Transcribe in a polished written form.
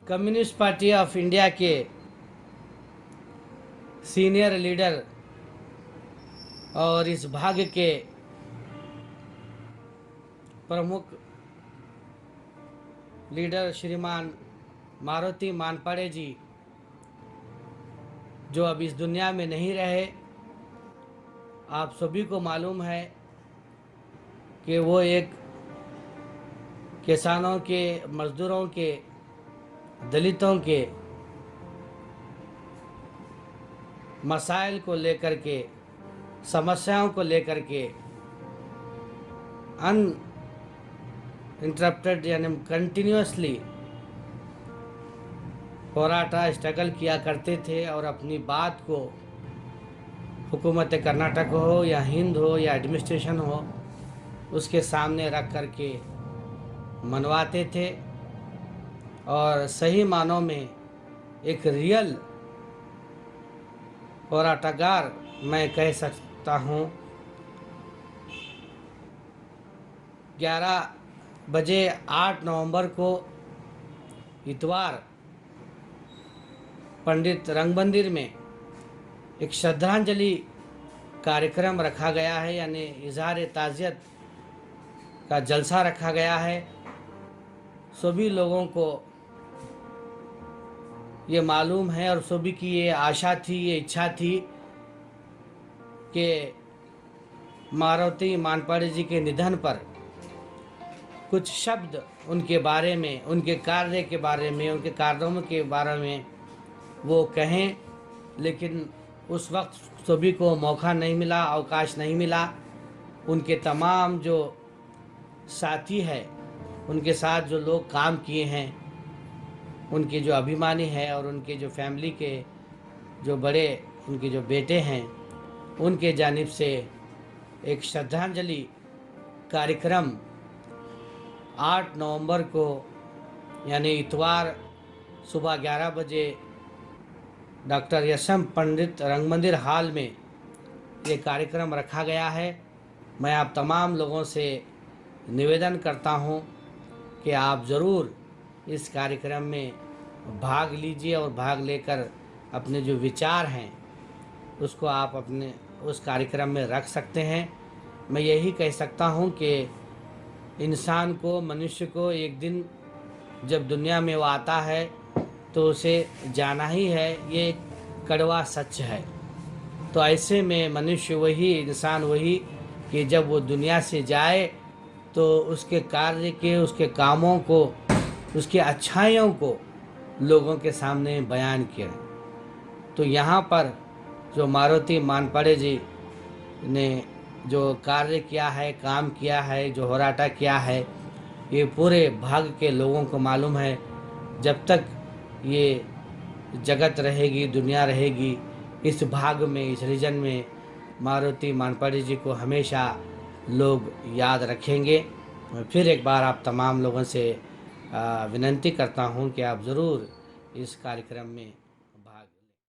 Communist party of India के senior leader और इस भाग के प्रमुख लीडर श्रीमान मारुति मानपाड़े जी, जो अब इस दुनिया में नहीं रहे। आप सभी को मालूम है कि वो एक किसानों के, मजदूरों के, दलितों के मसाइल को लेकर के, समस्याओं को लेकर के अनइंटरप्टेड यानी कंटिन्यूसली होराटा स्ट्रगल किया करते थे और अपनी बात को हुकूमत कर्नाटक हो या हिंद हो या एडमिनिस्ट्रेशन हो, उसके सामने रख कर के मनवाते थे और सही मानों में एक रियल होराटगार मैं कह सकता हूँ। 11 बजे 8 नवंबर को इतवार पंडित रंगमंदिर में एक श्रद्धांजलि कार्यक्रम रखा गया है, यानी इजहार ताज़ियत का जलसा रखा गया है। सभी लोगों को ये मालूम है और सभी की ये आशा थी, ये इच्छा थी कि मारुति मानपाड़े जी के निधन पर कुछ शब्द उनके बारे में, उनके कार्य के बारे में, उनके कारनामों के बारे में वो कहें, लेकिन उस वक्त सभी को मौका नहीं मिला, अवकाश नहीं मिला। उनके तमाम जो साथी है, उनके साथ जो लोग काम किए हैं, उनके जो अभिमानी हैं और उनके जो फैमिली के जो बड़े, उनके जो बेटे हैं, उनके जानिब से एक श्रद्धांजलि कार्यक्रम 8 नवंबर को यानी इतवार सुबह 11 बजे डॉक्टर यशम पंडित रंगमंदिर हॉल में ये कार्यक्रम रखा गया है। मैं आप तमाम लोगों से निवेदन करता हूं कि आप ज़रूर इस कार्यक्रम में भाग लीजिए और भाग लेकर अपने जो विचार हैं उसको आप अपने उस कार्यक्रम में रख सकते हैं। मैं यही कह सकता हूं कि इंसान को, मनुष्य को एक दिन जब दुनिया में वो आता है तो उसे जाना ही है, ये कड़वा सच है। तो ऐसे में मनुष्य वही, इंसान वही कि जब वो दुनिया से जाए तो उसके कार्य के, उसके कामों को, उसकी अच्छाइयों को लोगों के सामने बयान किया। तो यहाँ पर जो मारुति मानपाड़े जी ने जो कार्य किया है, काम किया है, जो होराटा किया है, ये पूरे भाग के लोगों को मालूम है। जब तक ये जगत रहेगी, दुनिया रहेगी, इस भाग में, इस रीजन में मारुति मानपाड़े जी को हमेशा लोग याद रखेंगे। फिर एक बार आप तमाम लोगों से विनती करता हूं कि आप ज़रूर इस कार्यक्रम में